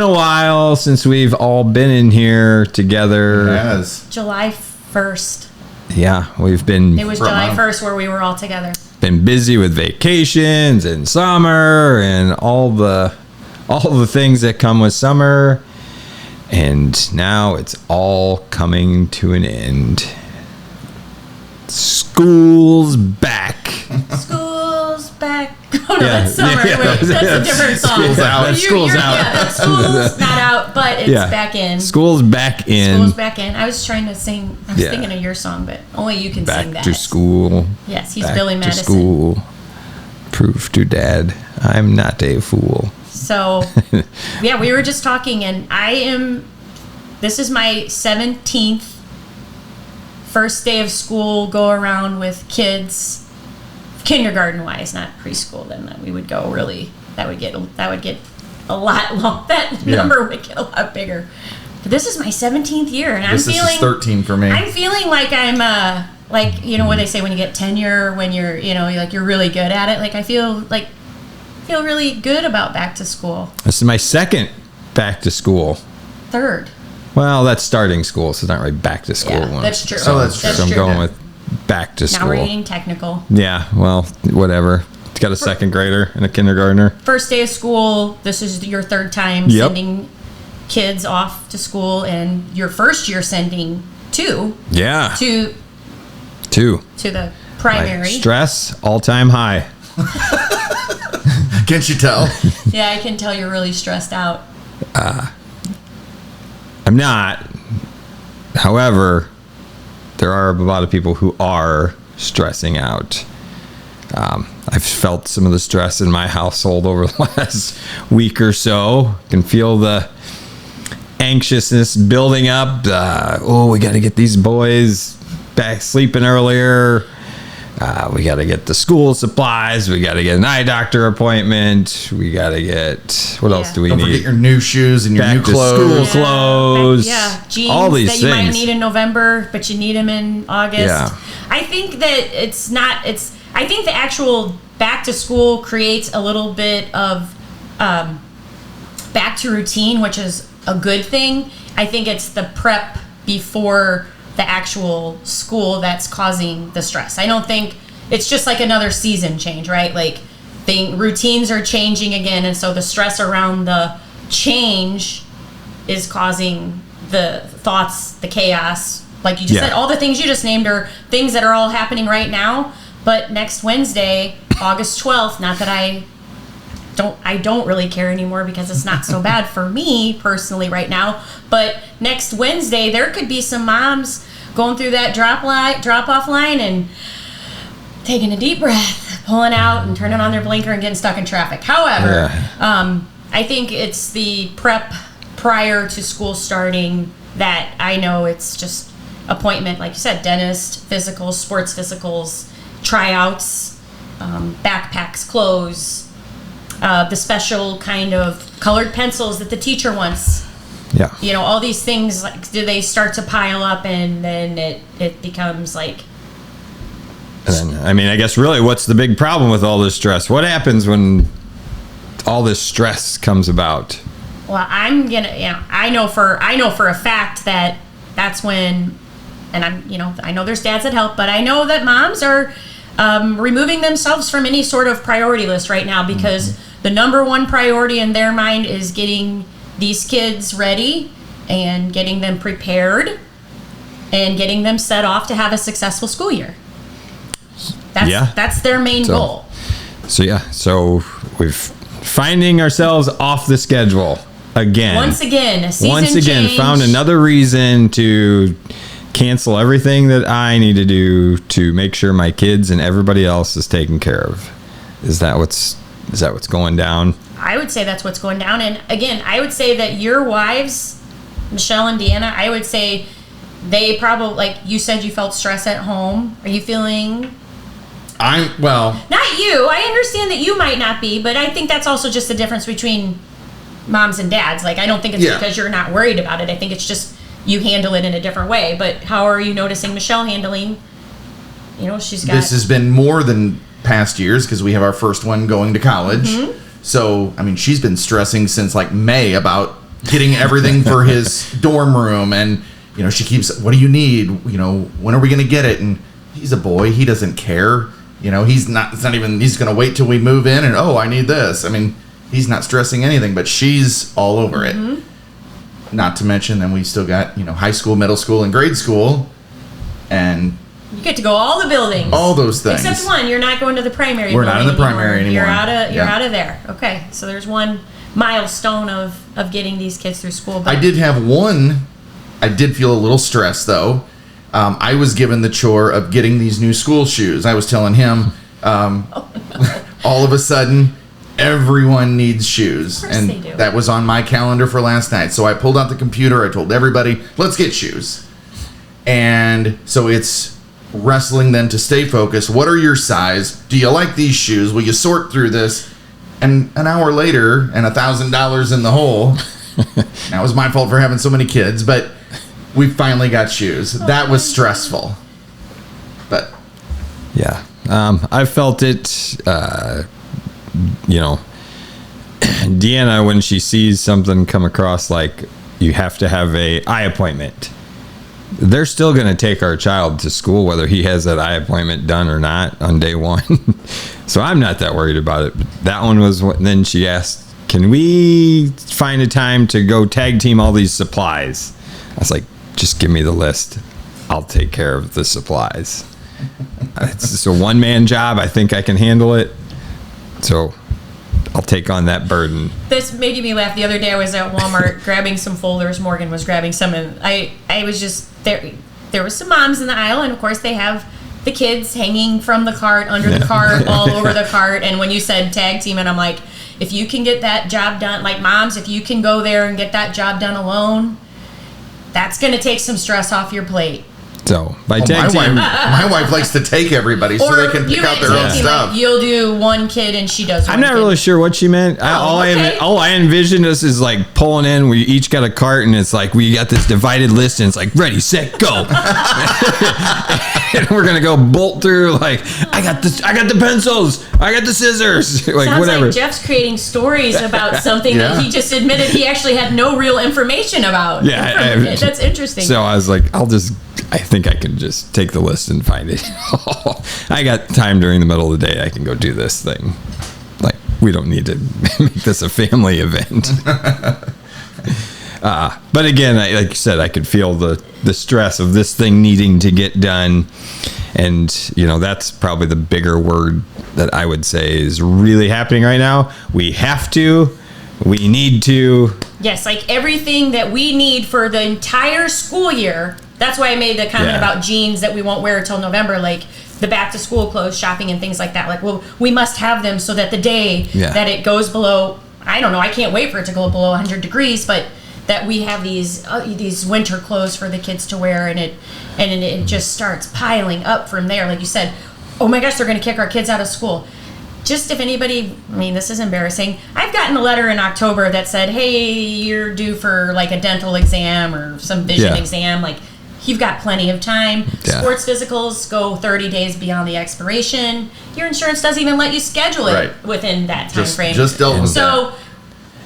a while since we've all been in here together. Yes. July 1st. Yeah, we've been It was July 1st where we were all together. busy with vacations and summer and all the things that come with summer. And now it's all coming to an end. School's back. School's back. Oh, no, that's summer. Yeah. Wait, that's a different song. School's out. School's out. Yeah, school's not out, but it's back in. School's back in. School's back in. I was trying to sing. I was Yeah. thinking of your song, but only you can Back sing that. to school. Yes, he's Back Billy to Madison. school. Prove to Dad I'm not a fool. So, yeah, we were just talking, and this is my 17th first day of school go around with kids, kindergarten wise, not preschool. Then we would go really. That would get a lot long. That number would get a lot bigger. But this is my 17th year, and This is 13 for me. I'm feeling like I'm like, you know what they say when you get tenure, when you're, you know, like you're really good at it. Like I feel really good about back to school. This is my second back to school. Third. Well, that's starting school, so it's not really back to school. Yeah, that's true. So that's true. So I'm true. going with back to school. Now we're getting technical. Yeah, well, whatever. It's got a second grader and a kindergartner. First day of school, this is your third time Yep. sending kids off to school, and your first year sending two Yeah. to Two. the My primary. stress, all-time high. Can't you tell? Yeah, I can tell you're really stressed out. I'm not. However, there are a lot of people who are stressing out. I've felt some of the stress in my household over the last week or so. Can feel the anxiousness building up. We got to get these boys back sleeping earlier. We got to get the school supplies. We got to get an eye doctor appointment. We got to get, what else do we Don't need? forget your new shoes and your Back new to clothes. school clothes. Yeah, jeans all these that you might things. need in November, but you need them in August. Yeah. I think that I think the actual back to school creates a little bit of back to routine, which is a good thing. I think it's the prep before the actual school that's causing the stress. I don't think it's just like another season change, right? Like routines are changing again, and so the stress around the change is causing the thoughts, the chaos. Like you just said, all the things you just named are things that are all happening right now. But next Wednesday, August 12th, not that I don't really care anymore because it's not so bad for me personally right now. But next Wednesday, there could be some moms going through that drop-off line and taking a deep breath, pulling out and turning on their blinker and getting stuck in traffic. However, I think it's the prep prior to school starting that I know it's just appointment, like you said, dentist, physicals, sports physicals, tryouts, backpacks, clothes, the special kind of colored pencils that the teacher wants. Yeah. You know, all these things, like, do they start to pile up and then it becomes like... And then, I mean, I guess really what's the big problem with all this stress? What happens when all this stress comes about? Well, I'm gonna, you know, I know for a fact that that's when, and I know there's dads that help, but I know that moms are removing themselves from any sort of priority list right now because the number one priority in their mind is getting these kids ready and getting them prepared and getting them set off to have a successful school year. That's their main goal. So we're finding ourselves off the schedule again. Once again, a season change. Found another reason to cancel everything that I need to do to make sure my kids and everybody else is taken care of. Is that what's going down? I would say that's what's going down. And again, I would say that your wives, Michelle and Deanna, I would say they probably, like you said, you felt stress at home. Are you feeling... Not you. I understand that you might not be, but I think that's also just the difference between moms and dads. Like, I don't think it's because you're not worried about it. I think it's just you handle it in a different way. But how are you noticing Michelle handling? You know, she's got... This has been more than past years because we have our first one going to college. Mm-hmm. So, I mean, she's been stressing since like May about getting everything for his dorm room. And, she keeps, what do you need? When are we going to get it? And he's a boy. He doesn't care. He's not going to wait till we move in and, I need this. I mean, he's not stressing anything, but she's all over it. Not to mention, then we still got, high school, middle school, and grade school. And you get to go all the buildings. All those things. Except one. You're not going to the primary We're not in the anymore. primary anymore. You're out of there. Okay. So there's one milestone of getting these kids through school. But I did have one. I did feel a little stressed, though. I was given the chore of getting these new school shoes. I was telling him, all of a sudden, everyone needs shoes. Of course they do. That was on my calendar for last night. So I pulled out the computer. I told everybody, let's get shoes. And so it's wrestling then to stay focused. What are your size? Do you like these shoes? Will you sort through this? And an hour later, and $1,000 in the hole. That was my fault for having so many kids, but we finally got shoes. That was stressful. But yeah, I felt it. Deanna, when she sees something come across like you have to have a eye appointment, they're still going to take our child to school whether he has that eye appointment done or not on day one. So I'm not that worried about it. But that one was then she asked, can we find a time to go tag team all these supplies? I was like, just give me the list. I'll take care of the supplies. It's just a one-man job. I think I can handle it. So I'll take on that burden. This made me laugh. The other day I was at Walmart grabbing some folders. Morgan was grabbing some, and I was just there. There was some moms in the aisle, and of course they have the kids hanging from the cart, under the cart, all over the cart. And when you said tag team, and I'm like, if you can get that job done, like moms, if you can go there and get that job done alone, that's going to take some stress off your plate. So by tag team, my wife likes to take everybody so they can pick out their own stuff. Like, you'll do one kid and she does one I'm not really sure what she meant. All I envisioned us is like pulling in. We each got a cart and it's like we got this divided list and it's like ready, set, go. And we're gonna go bolt through. Like I got the pencils, I got the scissors, like Sounds whatever. like Jeff's creating stories about something that he just admitted he actually had no real information about. Yeah, that's interesting. So I was like, I think I can just take the list and find it. I got time during the middle of the day. I can go do this thing. Like, we don't need to make this a family event. But again, like you said, I could feel the stress of this thing needing to get done. And, that's probably the bigger word that I would say is really happening right now. We have to. We need to. Yes, like everything that we need for the entire school year. That's why I made the comment about jeans that we won't wear until November, like the back to school clothes, shopping and things like that. Like, well, we must have them so that the day that it goes below, I don't know, I can't wait for it to go below 100 degrees, but that we have these winter clothes for the kids to wear, and it just starts piling up from there. Like you said, oh my gosh, they're going to kick our kids out of school. Just if anybody, this is embarrassing. I've gotten a letter in October that said, hey, you're due for like a dental exam or some vision exam. Like, you've got plenty of time. Yeah. Sports physicals go 30 days beyond the expiration. Your insurance doesn't even let you schedule it within that time frame. Just dealt with that.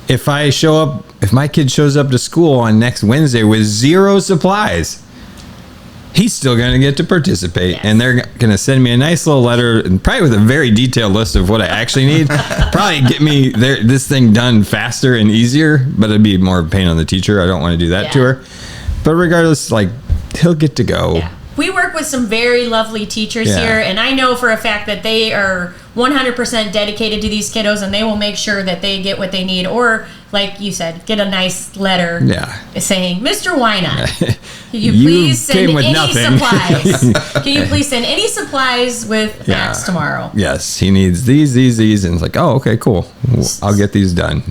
If my kid shows up to school on next Wednesday with zero supplies, he's still going to get to participate. Yes. And they're going to send me a nice little letter, and probably with a very detailed list of what I actually need. Probably get me this thing done faster and easier, but it'd be more of a pain on the teacher. I don't want to do that to her. But regardless, like, he'll get to go. Yeah. We work with some very lovely teachers here, and I know for a fact that they are 100% dedicated to these kiddos, and they will make sure that they get what they need. Or, like you said, get a nice letter saying, Mr. Wynot, can you please send any supplies? Can you please send any supplies with Max tomorrow? Yes, he needs these. And it's like, oh, okay, cool. I'll get these done.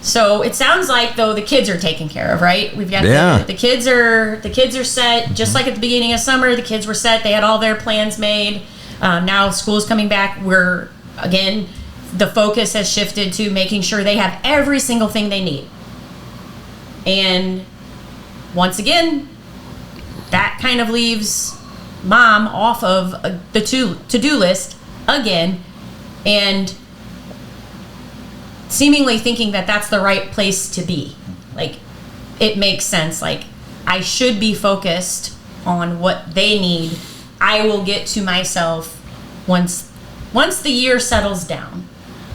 So it sounds like though the kids are taken care of, right? We've got the kids are set. Just like at the beginning of summer, the kids were set. They had all their plans made. Now school's coming back. The focus has shifted to making sure they have every single thing they need. And once again, that kind of leaves mom off of the to-do list again. And seemingly thinking that that's the right place to be. Like, it makes sense. Like, I should be focused on what they need. I will get to myself once the year settles down.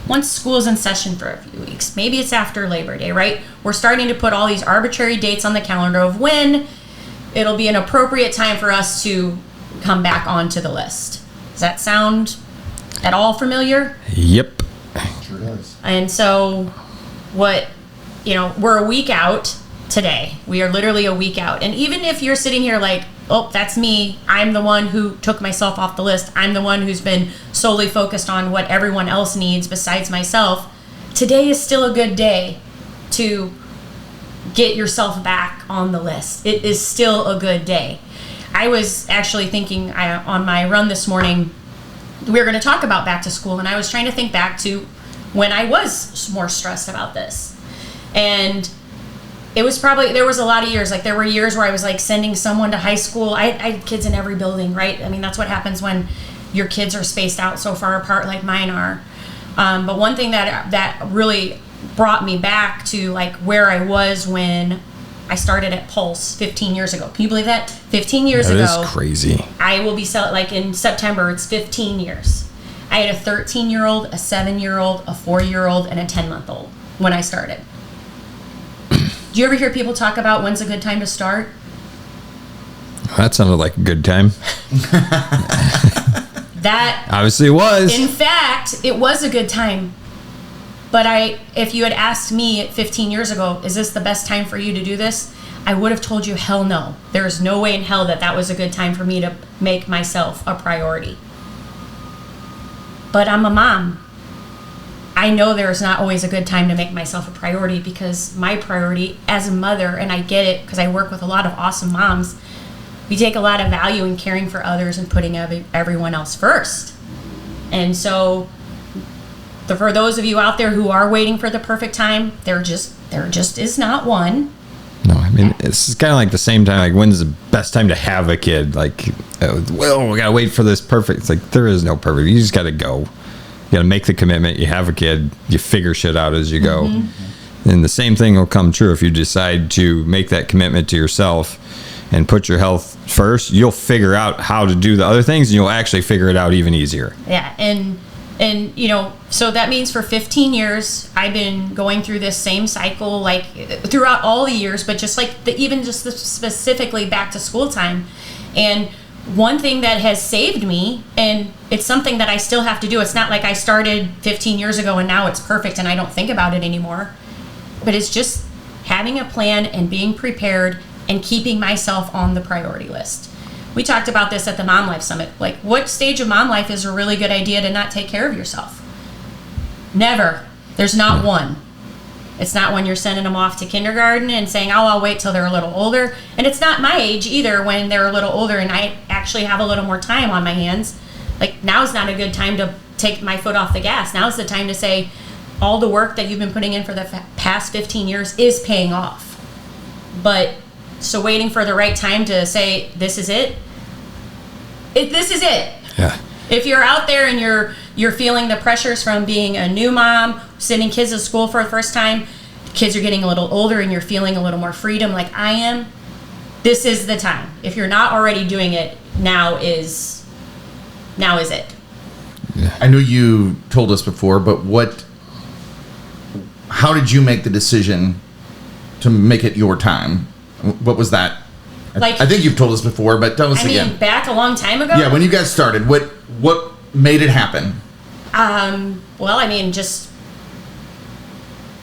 Once school's in session for a few weeks. Maybe it's after Labor Day, right? We're starting to put all these arbitrary dates on the calendar of when it'll be an appropriate time for us to come back onto the list. Does that sound at all familiar? Yep. Sure does. And so we're a week out today. We are literally a week out. And even if you're sitting here like, oh, that's me, I'm the one who took myself off the list, I'm the one who's been solely focused on what everyone else needs besides myself, today is still a good day to get yourself back on the list. It is still a good day. I was actually thinking on my run this morning, we were going to talk about back to school, and I was trying to think back to when I was more stressed about this. And it was there was a lot of years, like there were years where I was like sending someone to high school. I had kids in every building, right? I mean, that's what happens when your kids are spaced out so far apart like mine are. But one thing that really brought me back to like where I was when I started at Pulse 15 years ago. Can you believe that? 15 years ago. That is crazy. I will be like in September, it's 15 years. I had a 13-year-old, a 7-year-old, a 4-year-old, and a 10-month-old when I started. Do you ever hear people talk about when's a good time to start? That sounded like a good time. That obviously it was. In fact, it was a good time. But if you had asked me 15 years ago, is this the best time for you to do this? I would have told you, hell no. There is no way in hell that was a good time for me to make myself a priority. But I'm a mom. I know there's not always a good time to make myself a priority, because my priority as a mother, and I get it because I work with a lot of awesome moms, we take a lot of value in caring for others and putting everyone else first. And so for those of you out there who are waiting for the perfect time, there just is not one. No, I mean, it's kind of like the same time, like when's the best time to have a kid? Like, well, we gotta wait for this perfect. It's like, there is no perfect. You just gotta go. You gotta make the commitment. You have a kid. You figure shit out as you go. Mm-hmm. And the same thing will come true if you decide to make that commitment to yourself and put your health first. You'll figure out how to do the other things, and you'll actually figure it out even easier. Yeah, and so that means for 15 years I've been going through this same cycle, like throughout all the years, but just like specifically back to school time. And one thing that has saved me, and it's something that I still have to do, it's not like I started 15 years ago and now it's perfect and I don't think about it anymore, but it's just having a plan and being prepared and keeping myself on the priority list. We talked about this at the Mom Life Summit. Like, what stage of mom life is a really good idea to not take care of yourself? Never. There's not one. It's not when you're sending them off to kindergarten and saying, oh, I'll wait till they're a little older. And it's not my age either when they're a little older and I actually have a little more time on my hands. Like, now's not a good time to take my foot off the gas. Now's the time to say, all the work that you've been putting in for the past 15 years is paying off. But, so waiting for the right time to say, this is it. This is it. Yeah. If you're out there and you're feeling the pressures from being a new mom, sending kids to school for the first time, kids are getting a little older and you're feeling a little more freedom like I am, this is the time. If you're not already doing it, now is it. Yeah. I know you told us before, but how did you make the decision to make it your time? What was that? Like, I think you've told us before, but tell us again. Back a long time ago? Yeah, when you guys started, what made it happen? Well,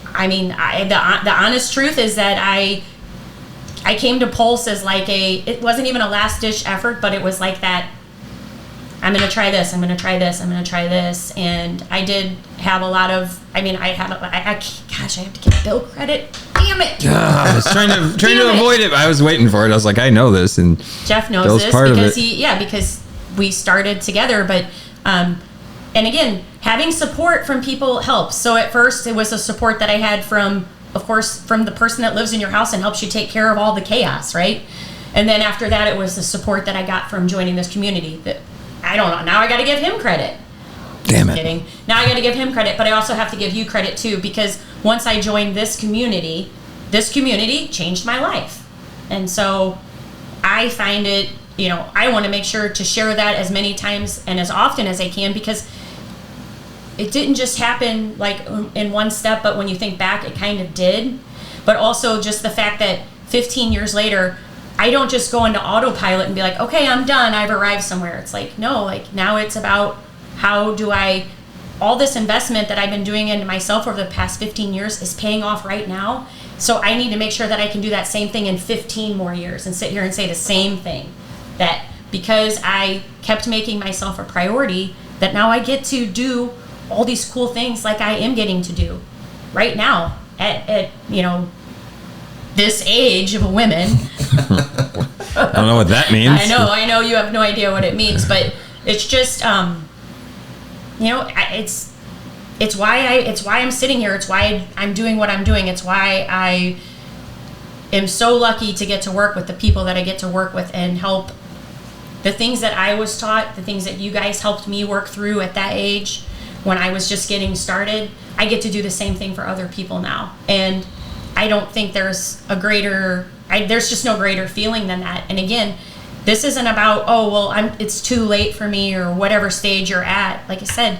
the honest truth is that I came to Pulse as like it wasn't even a last ditch effort, but it was like that, I'm going to try this, I'm going to try this, I'm going to try this. And I did have a lot of, I have to give Bill credit. Damn it. I was trying to avoid it. I was waiting for it. I was like, I know this. And Jeff knows Bill's this part because of it. because we started together. But, and again, having support from people helps. So at first it was a support that I had from the person that lives in your house and helps you take care of all the chaos, right? And then after that, it was the support that I got from joining this community that, I don't know. Now I got to give him credit. Damn Just it. kidding. Now I got to give him credit, but I also have to give you credit too, because once I joined this community changed my life. And so I find it, I want to make sure to share that as many times and as often as I can, because it didn't just happen like in one step, but when you think back, it kind of did. But also just the fact that 15 years later, I don't just go into autopilot and be like, okay, I'm done, I've arrived somewhere. It's like, no, like now it's about how do all this investment that I've been doing into myself over the past 15 years is paying off right now. So I need to make sure that I can do that same thing in 15 more years and sit here and say the same thing. That because I kept making myself a priority, that now I get to do all these cool things like I am getting to do right now at this age of a woman. I don't know what that means. I know you have no idea what it means, but it's just it's why I'm sitting here. It's why I'm doing what I'm doing. It's why I am so lucky to get to work with the people that I get to work with and help the things that I was taught, the things that you guys helped me work through at that age when I was just getting started. I get to do the same thing for other people now. And I don't think there's there's just no greater feeling than that. And again, this isn't about, it's too late for me or whatever stage you're at. Like I said,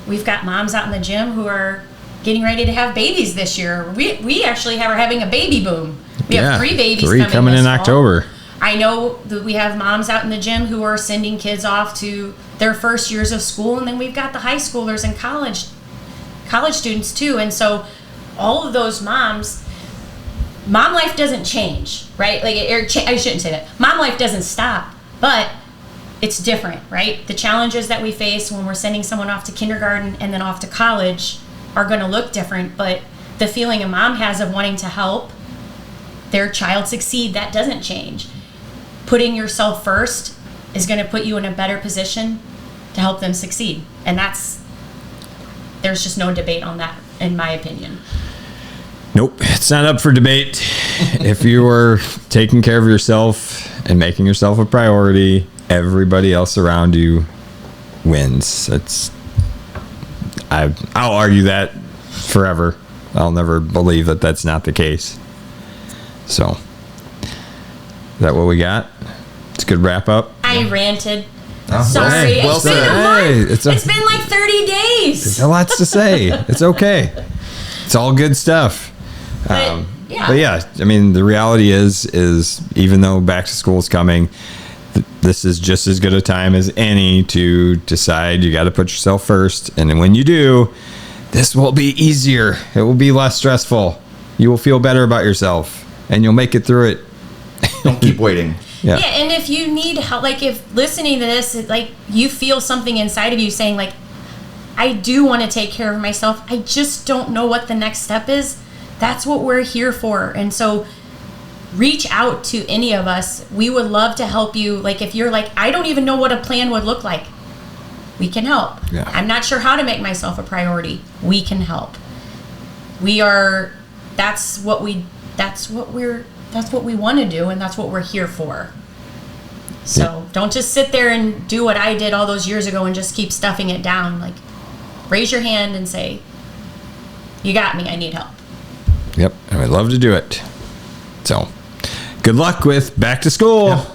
we've got moms out in the gym who are getting ready to have babies this year. We actually are having a baby boom. We have 3 babies coming in this fall. October. I know that we have moms out in the gym who are sending kids off to their first years of school, and then we've got the high schoolers and college students too. And so all of those moms, mom life doesn't change, right? I shouldn't say that. Mom life doesn't stop, but it's different, right? The challenges that we face when we're sending someone off to kindergarten and then off to college are going to look different, but the feeling a mom has of wanting to help their child succeed, that doesn't change. Putting yourself first is going to put you in a better position to help them succeed. And there's just no debate on that, in my opinion. Nope, it's not up for debate. If you are taking care of yourself and making yourself a priority, everybody else around you wins. I'll argue that forever. I'll never believe that that's not the case. So, is that what we got? It's a good wrap up. I ranted. Oh, Sorry, well it's been said. a month. Hey, It's been like 30 days. There's lots to say. It's okay. It's all good stuff. But yeah, I mean, the reality is even though back to school is coming, this is just as good a time as any to decide you got to put yourself first. And then when you do, this will be easier. It will be less stressful. You will feel better about yourself and you'll make it through it. Don't keep waiting. Yeah, and if you need help, like if listening to this, like you feel something inside of you saying like, I do want to take care of myself. I just don't know what the next step is. That's what we're here for. And so reach out to any of us. We would love to help you. Like if you're like, I don't even know what a plan would look like, we can help. Yeah. I'm not sure how to make myself a priority. We can help. That's what we want to do, and that's what we're here for. So don't just sit there and do what I did all those years ago and just keep stuffing it down. Like, raise your hand and say, you got me, I need help. Yep, I would love to do it. So, good luck with back to school. Yeah.